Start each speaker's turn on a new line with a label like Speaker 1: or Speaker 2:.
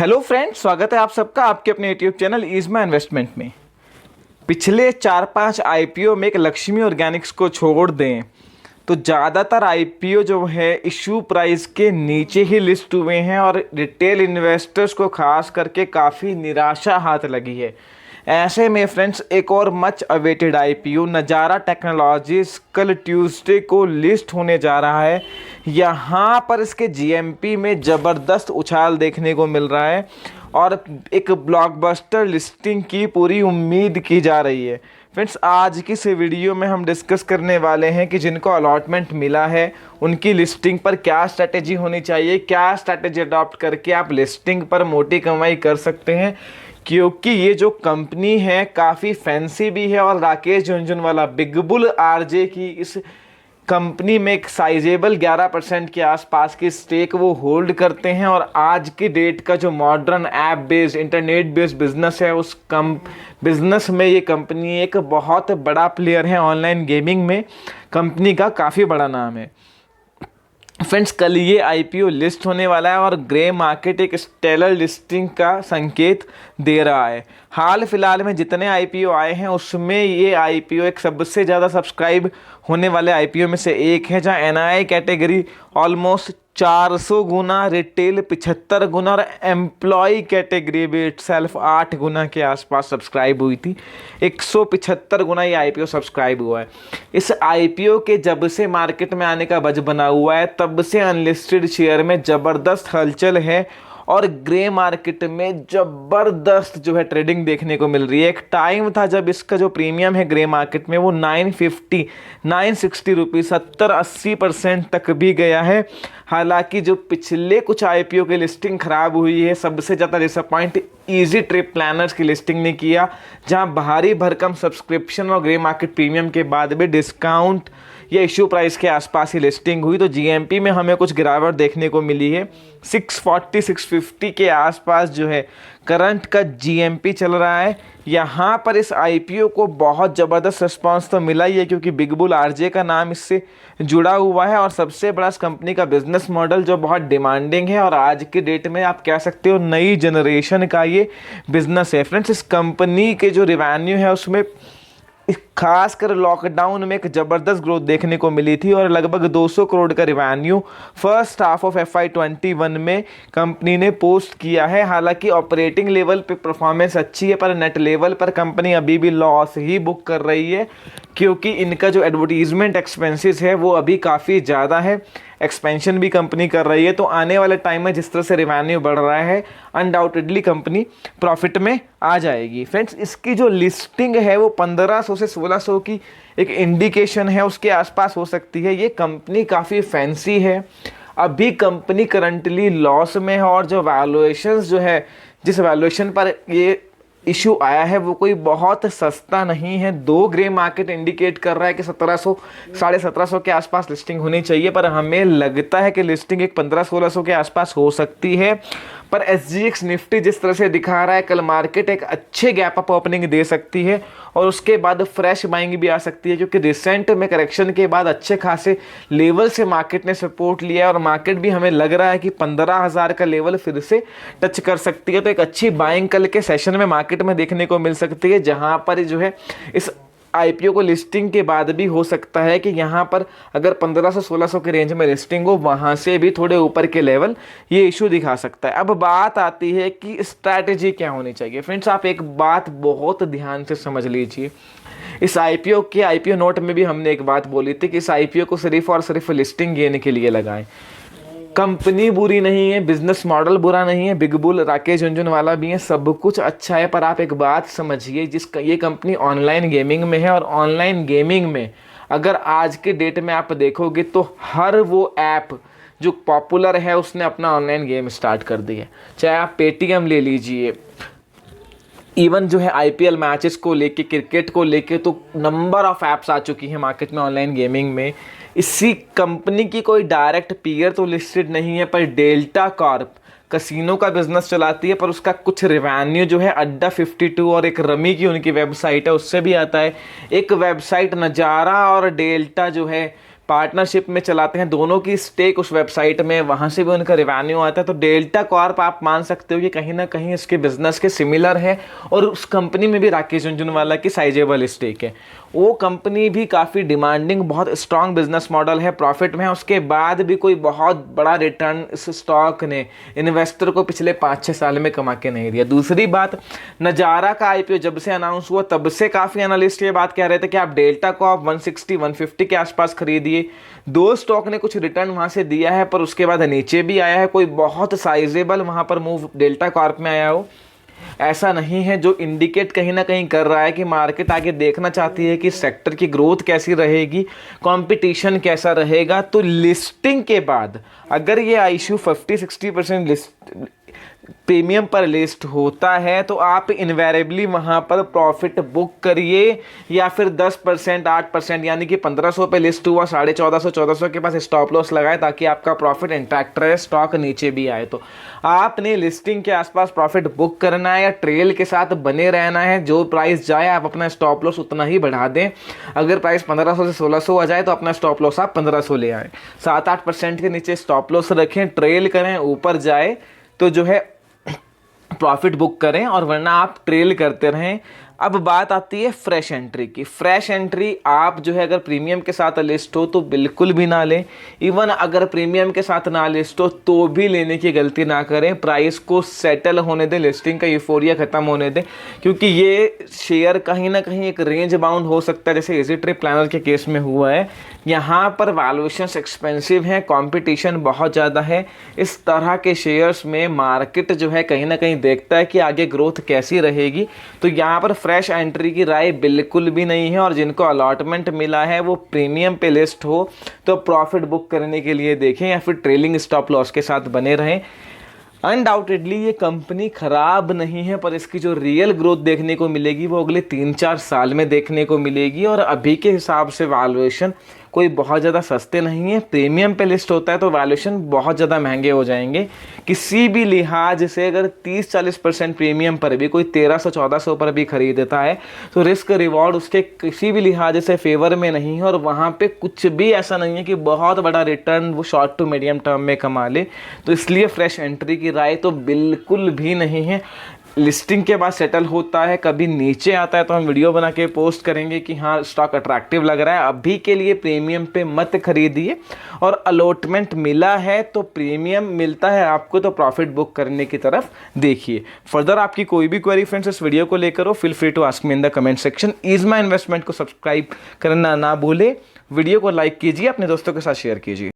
Speaker 1: Hello friends, स्वागत है आप सबका आपके अपने यूट्यूब चैनल ईज़मा इन्वेस्टमेंट में। पिछले 4-5 आईपीओ में एक लक्ष्मी ऑर्गेनिक्स को छोड़ दें तो ज़्यादातर आईपीओ जो है इशू प्राइस के नीचे ही लिस्ट हुए हैं और रिटेल इन्वेस्टर्स को खास करके काफ़ी निराशा हाथ लगी है। ऐसे में फ्रेंड्स, एक और मच अवेटेड आईपीओ नज़ारा टेक्नोलॉजीज कल ट्यूसडे को लिस्ट होने जा रहा है। यहाँ पर इसके जीएमपी में ज़बरदस्त उछाल देखने को मिल रहा है और एक ब्लॉकबस्टर लिस्टिंग की पूरी उम्मीद की जा रही है। फ्रेंड्स, आज की इस वीडियो में हम डिस्कस करने वाले हैं कि जिनको अलॉटमेंट मिला है उनकी लिस्टिंग पर क्या स्ट्रैटेजी होनी चाहिए, क्या स्ट्रैटेजी अडॉप्ट करके आप लिस्टिंग पर मोटी कमाई कर सकते हैं, क्योंकि ये जो कंपनी है काफ़ी फैंसी भी है और Rakesh Jhunjhunwala big bull RJ की इस कंपनी में एक साइजेबल 11% के आसपास की स्टेक वो होल्ड करते हैं। और आज की डेट का जो modern app based internet based business है उस बिजनेस में ये कंपनी एक बहुत बड़ा प्लेयर है। ऑनलाइन गेमिंग में कंपनी का काफ़ी बड़ा नाम है। फ्रेंड्स, कल ये आईपीओ लिस्ट होने वाला है और ग्रे मार्केट एक स्टेलर लिस्टिंग का संकेत दे रहा है। हाल फिलहाल में जितने आईपीओ आए हैं उसमें ये आईपीओ एक सबसे ज़्यादा सब्सक्राइब होने वाले आईपीओ में से एक है, जहां एनआई कैटेगरी ऑलमोस्ट 400 गुना, रिटेल 75 गुना और एम्प्लॉय कैटेगरी भी इटसेल्फ 8 गुना के आसपास सब्सक्राइब हुई थी। 175 गुना ये आईपीओ सब्सक्राइब हुआ है। इस आईपीओ के जब से मार्केट में आने का बज बना हुआ है तब से अनलिस्टेड शेयर में ज़बरदस्त हलचल है और ग्रे मार्केट में ज़बरदस्त जो है ट्रेडिंग देखने को मिल रही है। एक टाइम था जब इसका जो प्रीमियम है ग्रे मार्केट में वो 950 960 रुपीज़ 70-80% तक भी गया है। हालांकि जो पिछले कुछ आईपीओ की लिस्टिंग खराब हुई है, सबसे ज़्यादा डिसअपॉइंट इजी ट्रिप प्लानर्स की लिस्टिंग ने किया, जहां भारी भरकम सब्सक्रिप्शन और ग्रे मार्केट प्रीमियम के बाद भी डिस्काउंट या इशू प्राइस के आसपास ही लिस्टिंग हुई। तो जीएमपी में हमें कुछ गिरावट देखने को मिली है। 640-650 के आसपास जो है करंट का जीएमपी चल रहा है। यहाँ पर इस आईपीओ को बहुत ज़बरदस्त रिस्पांस तो मिला ही है, क्योंकि बिग बुल आरजे का नाम इससे जुड़ा हुआ है और सबसे बड़ा इस कंपनी का बिजनेस मॉडल जो बहुत डिमांडिंग है और आज के डेट में आप कह सकते हो नई जनरेशन का ये बिजनेस है। फ्रेंड्स, इस कंपनी के जो रिवेन्यू है उसमें खासकर लॉकडाउन में एक ज़बरदस्त ग्रोथ देखने को मिली थी और लगभग 200 करोड़ का revenue first half of FY21 में कंपनी ने पोस्ट किया है। हालांकि ऑपरेटिंग लेवल पे परफॉर्मेंस अच्छी है, पर नेट लेवल पर कंपनी अभी भी लॉस ही बुक कर रही है, क्योंकि इनका जो एडवर्टीजमेंट एक्सपेंसेस है वो अभी काफ़ी ज़्यादा है। एक्सपेंशन भी कंपनी कर रही है, तो आने वाले टाइम में जिस तरह से रिवेन्यू बढ़ रहा है अनडाउटेडली कंपनी प्रॉफिट में आ जाएगी। फ्रेंड्स, इसकी जो लिस्टिंग है वो 1500 से 1600 की एक इंडिकेशन है, उसके आसपास हो सकती है। ये कंपनी काफ़ी फैंसी है। अभी कंपनी करंटली लॉस में है और जो वैल्यूएशंस जो है, जिस वैल्यूएशन पर ये इशू आया है वो कोई बहुत सस्ता नहीं है। दो ग्रे मार्केट इंडिकेट कर रहा है कि 1700 1750 के आसपास लिस्टिंग होनी चाहिए, पर हमें लगता है कि लिस्टिंग एक 1500-1600 के आसपास हो सकती है। पर SGX निफ्टी जिस तरह से दिखा रहा है, कल मार्केट एक अच्छे गैप अप ओपनिंग दे सकती है और उसके बाद फ्रेश बाइंग भी आ सकती है, क्योंकि रिसेंट में करेक्शन के बाद अच्छे खासे लेवल से मार्केट ने सपोर्ट लिया है और मार्केट भी हमें लग रहा है कि 15,000 का लेवल फिर से टच कर सकती है। तो एक अच्छी बाइंग कल के सेशन में मार्केट में देखने को मिल सकती है, जहां पर जो है इस आईपीओ को लिस्टिंग के बाद भी हो सकता है कि यहाँ पर अगर 1500-1600 के रेंज में लिस्टिंग हो, वहाँ से भी थोड़े ऊपर के लेवल ये इशू दिखा सकता है। अब बात आती है कि स्ट्रैटेजी क्या होनी चाहिए। फ्रेंड्स, आप एक बात बहुत ध्यान से समझ लीजिए। इस आईपीओ नोट में भी हमने एक बात बोली थी कि इस आईपीओ को सिर्फ और सिर्फ लिस्टिंग गेन के लिए लगाएं। कंपनी बुरी नहीं है, बिजनेस मॉडल बुरा नहीं है, बिग बुल राकेश झुनझुनवाला भी है, सब कुछ अच्छा है। पर आप एक बात समझिए, ये कंपनी ऑनलाइन गेमिंग में है और ऑनलाइन गेमिंग में अगर आज के डेट में आप देखोगे तो हर वो ऐप जो पॉपुलर है उसने अपना ऑनलाइन गेम स्टार्ट कर दिया है। चाहे आप पेटीएम ले लीजिए, इवन जो है आईपीएल मैचेस को लेके, क्रिकेट को लेके तो नंबर ऑफ ऐप्स आ चुकी हैं मार्केट में ऑनलाइन गेमिंग में। इसी कंपनी की कोई डायरेक्ट पीयर तो लिस्टेड नहीं है, पर डेल्टा कॉर्प कसिनो का बिजनेस चलाती है, पर उसका कुछ रिवेन्यू जो है अड्डा 52 और एक रमी की उनकी वेबसाइट है उससे भी आता है। एक वेबसाइट नज़ारा और डेल्टा जो है पार्टनरशिप में चलाते हैं, दोनों की स्टेक उस वेबसाइट में, वहाँ से भी उनका रेवेन्यू आता है। तो डेल्टा कॉर्प आप मान सकते हो कि कहीं ना कहीं इसके बिजनेस के सिमिलर है, और उस कंपनी में भी राकेश झुनझुनवाला की साइजेबल स्टेक है। वो कंपनी भी काफ़ी डिमांडिंग, बहुत स्ट्रॉन्ग बिजनेस मॉडल है, प्रॉफिट में है, उसके बाद भी कोई बहुत बड़ा रिटर्न इस स्टॉक ने इन्वेस्टर को पिछले 5-6 साल में कमा के नहीं दिया। दूसरी बात, नजारा का आईपीओ जब से अनाउंस हुआ तब से काफ़ी एनालिस्ट ये बात कह रहे थे कि आप डेल्टा को आप 160-150 के आसपास खरीदिए। 2 स्टॉक ने कुछ रिटर्न वहाँ से दिया है, पर उसके बाद नीचे भी आया है, कोई बहुत साइजेबल वहाँ पर मूव डेल्टा कॉर्प में आया हो ऐसा नहीं है, जो इंडिकेट कहीं ना कहीं कर रहा है कि मार्केट आगे देखना चाहती है कि सेक्टर की ग्रोथ कैसी रहेगी, कंपटीशन कैसा रहेगा। तो लिस्टिंग के बाद अगर ये इशू 50-60% प्रीमियम पर लिस्ट होता है तो आप इन्वेरेबली वहाँ पर प्रॉफिट बुक करिए, या फिर 10%, 8%, यानी कि 1500 पे लिस्ट हुआ, 1450-1400 के पास स्टॉप लॉस लगाए ताकि आपका प्रॉफिट इंटैक्ट रहे, स्टॉक नीचे भी आए। तो आपने लिस्टिंग के आसपास प्रॉफिट बुक करना है या ट्रेल के साथ बने रहना है। जो प्राइस जाए आप अपना स्टॉप लॉस उतना ही बढ़ा दें। अगर प्राइस 1500 से 1600 आ जाए तो अपना स्टॉप लॉस आप 1500 ले आए, 7-8% के नीचे स्टॉप लॉस रखें, ट्रेल करें, ऊपर जाए तो जो है प्रॉफिट बुक करें, और वरना आप ट्रेल करते रहें। अब बात आती है फ्रेश एंट्री की। फ्रेश एंट्री आप जो है अगर प्रीमियम के साथ लिस्ट हो तो बिल्कुल भी ना लें। इवन अगर प्रीमियम के साथ ना लिस्ट हो तो भी लेने की गलती ना करें। प्राइस को सेटल होने दें, लिस्टिंग का यूफोरिया खत्म होने दें, क्योंकि ये शेयर कहीं ना कहीं एक रेंज बाउंड हो सकता है, जैसे इजी ट्रिप प्लानर के केस में हुआ है। यहाँ पर वैल्यूएशंस एक्सपेंसिव हैं, कंपटीशन बहुत ज़्यादा है। इस तरह के शेयर्स में मार्केट जो है कहीं ना कहीं देखता है कि आगे ग्रोथ कैसी रहेगी। तो यहाँ पर फ्रेश एंट्री की राय बिल्कुल भी नहीं है, और जिनको अलॉटमेंट मिला है वो प्रीमियम पे लिस्ट हो तो प्रॉफिट बुक करने के लिए देखें, या फिर ट्रेलिंग स्टॉप लॉस के साथ बने रहें। अनडाउटेडली ये कंपनी खराब नहीं है, पर इसकी जो रियल ग्रोथ देखने को मिलेगी वो अगले 3-4 साल में देखने को मिलेगी। और अभी के हिसाब से वैल्यूएशन कोई बहुत ज़्यादा सस्ते नहीं है। प्रीमियम पे लिस्ट होता है तो वैल्यूएशन बहुत ज़्यादा महंगे हो जाएंगे किसी भी लिहाज से। अगर 30-40% प्रीमियम पर भी कोई 1300-1400 पर भी खरीदता है तो रिस्क रिवॉर्ड उसके किसी भी लिहाज से फेवर में नहीं है, और वहाँ पे कुछ भी ऐसा नहीं है कि बहुत बड़ा रिटर्न वो शॉर्ट टू मीडियम टर्म में कमा ले। तो इसलिए फ्रेश एंट्री की राय तो बिल्कुल भी नहीं है। लिस्टिंग के बाद सेटल होता है, कभी नीचे आता है तो हम वीडियो बना के पोस्ट करेंगे कि हाँ स्टॉक अट्रैक्टिव लग रहा है। अभी के लिए प्रीमियम पे मत खरीदिए, और अलॉटमेंट मिला है तो प्रीमियम मिलता है आपको तो प्रॉफिट बुक करने की तरफ देखिए। फर्दर आपकी कोई भी क्वेरी फ्रेंड्स इस वीडियो को लेकर हो, feel free to ask me in the comment section. ईज़मा इन्वेस्टमेंट को सब्सक्राइब करना ना भूले, वीडियो को लाइक कीजिए, अपने दोस्तों के साथ शेयर कीजिए।